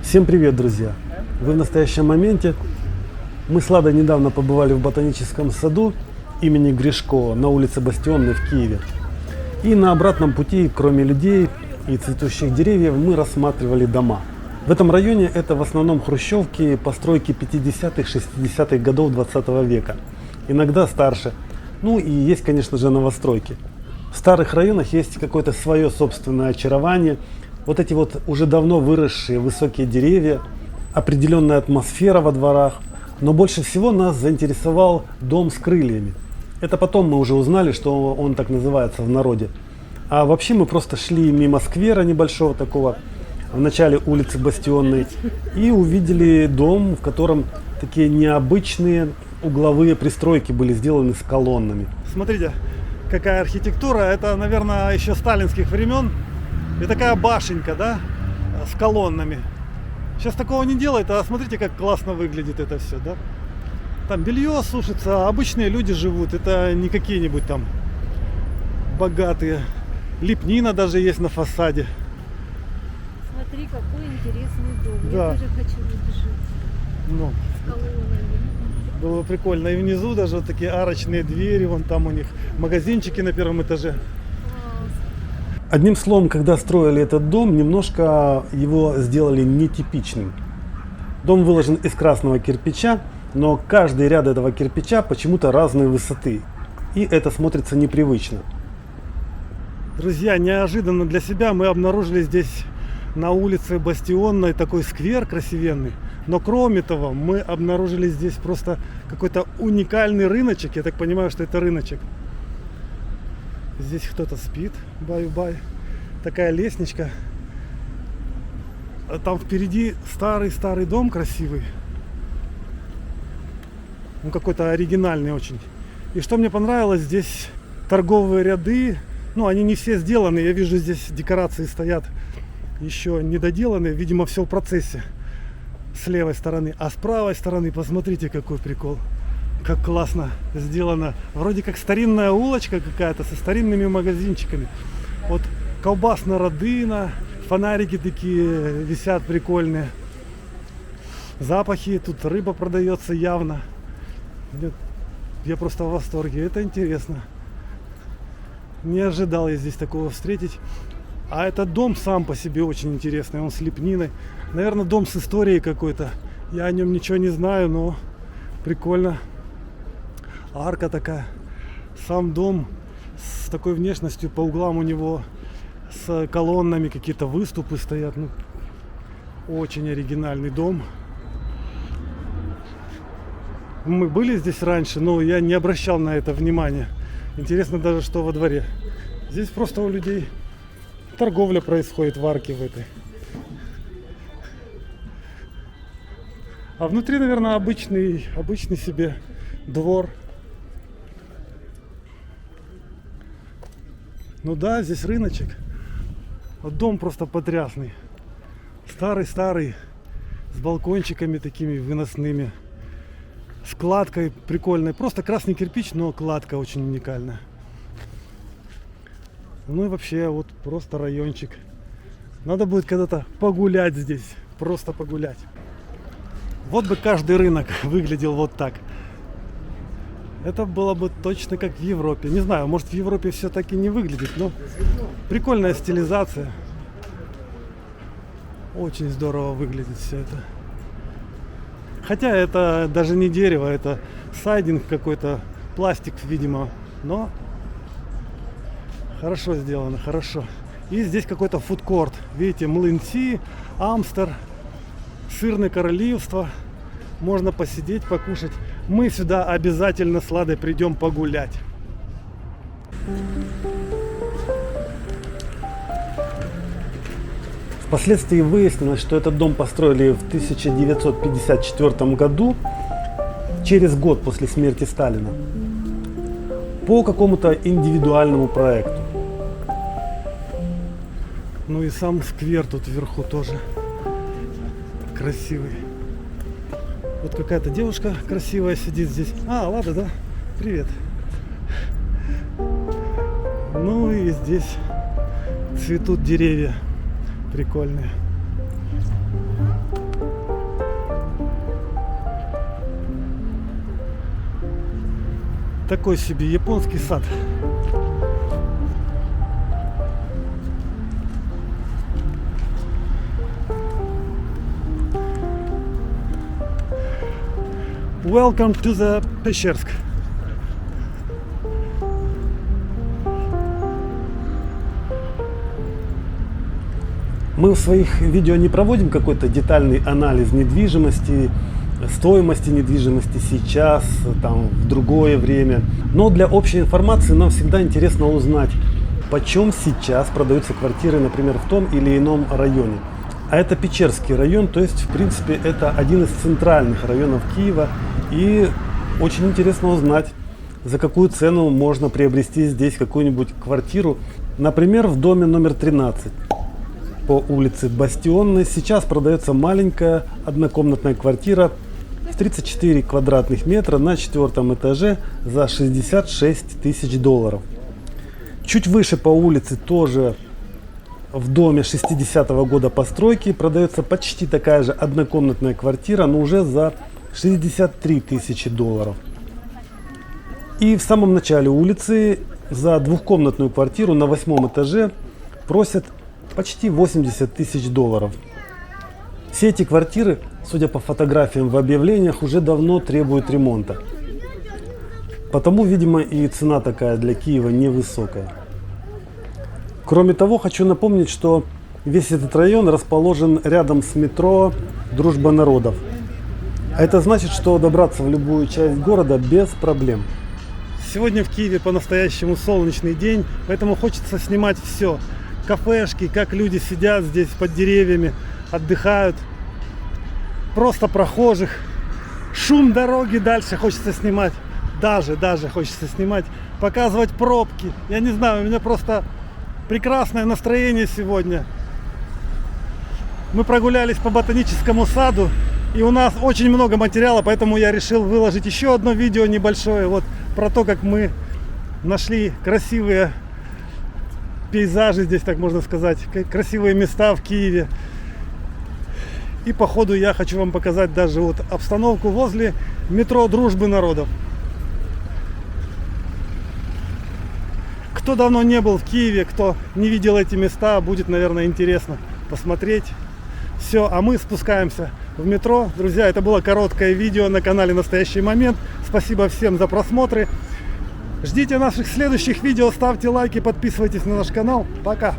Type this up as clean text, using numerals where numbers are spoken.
Всем привет, друзья! Вы в настоящем моменте. Мы с Ладой недавно побывали в ботаническом саду имени Гришко на улице Бастионной в Киеве. И на обратном пути, кроме людей и цветущих деревьев, мы рассматривали дома. В этом районе это в основном хрущевки, постройки 50-х, 60-х годов 20 века. Иногда старше. Ну и есть, конечно же, новостройки. В старых районах есть какое-то свое собственное очарование. Вот эти вот уже давно выросшие высокие деревья, определенная атмосфера во дворах. Но больше всего нас заинтересовал дом с крыльями. Это потом мы уже узнали, что он так называется в народе. А вообще мы просто шли мимо сквера небольшого такого, в начале улицы Бастионной, и увидели дом, в котором такие необычные угловые пристройки были сделаны с колоннами. Смотрите, какая архитектура. Это, наверное, еще сталинских времен. И такая башенка, да, с колоннами. Сейчас такого не делают, а смотрите, как классно выглядит это все, да. Там белье сушится, обычные люди живут. Это не какие-нибудь там богатые. Лепнина даже есть на фасаде. Смотри, какой интересный дом. Да. Я тоже хочу вот жить. Ну, С колоннами. было прикольно. И внизу даже вот такие арочные двери. Вон там у них магазинчики на первом этаже. Одним словом, когда строили этот дом, немножко его сделали нетипичным. Дом выложен из красного кирпича, но каждый ряд этого кирпича почему-то разной высоты. И это смотрится непривычно. Друзья, неожиданно для себя мы обнаружили здесь на улице Бастионной такой сквер красивенный. Но кроме того, мы обнаружили здесь просто какой-то уникальный рыночек. Я так понимаю, что это рыночек. Здесь кто-то спит, баю-бай. Такая лестничка. А там впереди старый-старый дом красивый. Он какой-то оригинальный очень. И что мне понравилось, здесь торговые ряды. Ну, они не все сделаны. Я вижу, здесь декорации стоят еще не доделанные. Видимо, все в процессе. С левой стороны. А с правой стороны, посмотрите, какой прикол. Как классно сделано. Вроде как старинная улочка какая-то со старинными магазинчиками. Вот колбасно-родына, фонарики такие висят прикольные. Запахи, тут рыба продается явно. Я просто в восторге. Это интересно. Не ожидал я здесь такого встретить. А этот дом сам по себе очень интересный. Он с лепниной. Наверное, дом с историей какой-то. Я о нем ничего не знаю, но прикольно. Арка такая. Сам дом с такой внешностью, по углам у него с колоннами какие-то выступы стоят. Ну, очень оригинальный дом. Мы были здесь раньше, но я не обращал на это внимания. Интересно даже, что во дворе. Здесь просто у людей торговля происходит в арке в этой. А внутри, наверное, обычный себе двор. Ну да, здесь рыночек. Вот дом просто потрясный. Старый-старый, с балкончиками такими выносными. С кладкой прикольной. Просто красный кирпич, но кладка очень уникальная. Ну и вообще, вот просто райончик. Надо будет когда-то погулять здесь. Просто погулять. Вот бы каждый рынок выглядел вот так. Это было бы точно как в Европе. Не знаю, может в Европе все таки не выглядит, но прикольная стилизация. Очень здорово выглядит все это. Хотя это даже не дерево, это сайдинг какой-то, пластик, видимо. Но хорошо сделано, хорошо. И здесь какой-то фудкорт. Видите, млынцы, Амстер, сырное королевство. Можно посидеть, покушать. Мы сюда обязательно с Ладой придем погулять. Впоследствии выяснилось, что этот дом построили в 1954 году, через год после смерти Сталина, по какому-то индивидуальному проекту. Ну и сам сквер тут вверху тоже красивый. Вот какая-то девушка красивая сидит здесь. А, ладно, да? Привет. Ну и здесь цветут деревья прикольные. Такой себе японский сад. Welcome to the Пещерск. Мы в своих видео не проводим какой-то детальный анализ недвижимости, стоимости недвижимости сейчас, там, в другое время. Но для общей информации нам всегда интересно узнать, почем сейчас продаются квартиры, например, в том или ином районе. А это Печерский район, то есть, в принципе, это один из центральных районов Киева. И очень интересно узнать, за какую цену можно приобрести здесь какую-нибудь квартиру. Например, в доме номер 13 по улице Бастионной сейчас продается маленькая однокомнатная квартира в 34 квадратных метра на 4-м этаже за 66 тысяч долларов. Чуть выше по улице тоже в доме 60-го года постройки продается почти такая же однокомнатная квартира, но уже за 63 тысячи долларов. И в самом начале улицы за двухкомнатную квартиру на 8-м этаже просят почти 80 тысяч долларов. Все эти квартиры, судя по фотографиям в объявлениях, уже давно требуют ремонта. Потому, видимо, и цена такая для Киева невысокая. Кроме того, хочу напомнить, что весь этот район расположен рядом с метро «Дружба народов». А это значит, что добраться в любую часть города без проблем. Сегодня в Киеве по-настоящему солнечный день, поэтому хочется снимать все. Кафешки, как люди сидят здесь под деревьями, отдыхают. Просто прохожих. Шум дороги дальше хочется снимать. Даже хочется снимать. Показывать пробки. Я не знаю, у меня просто прекрасное настроение сегодня. Мы прогулялись по ботаническому саду. И у нас очень много материала, поэтому я решил выложить еще одно видео небольшое. Вот про то, как мы нашли красивые пейзажи здесь, так можно сказать. Красивые места в Киеве. И по ходу я хочу вам показать даже вот обстановку возле метро Дружбы народов. Кто давно не был в Киеве, кто не видел эти места, будет, наверное, интересно посмотреть. Все, а мы спускаемся в метро. Друзья, это было короткое видео на канале Настоящий момент. Спасибо всем за просмотры. Ждите наших следующих видео, ставьте лайки, подписывайтесь на наш канал. Пока!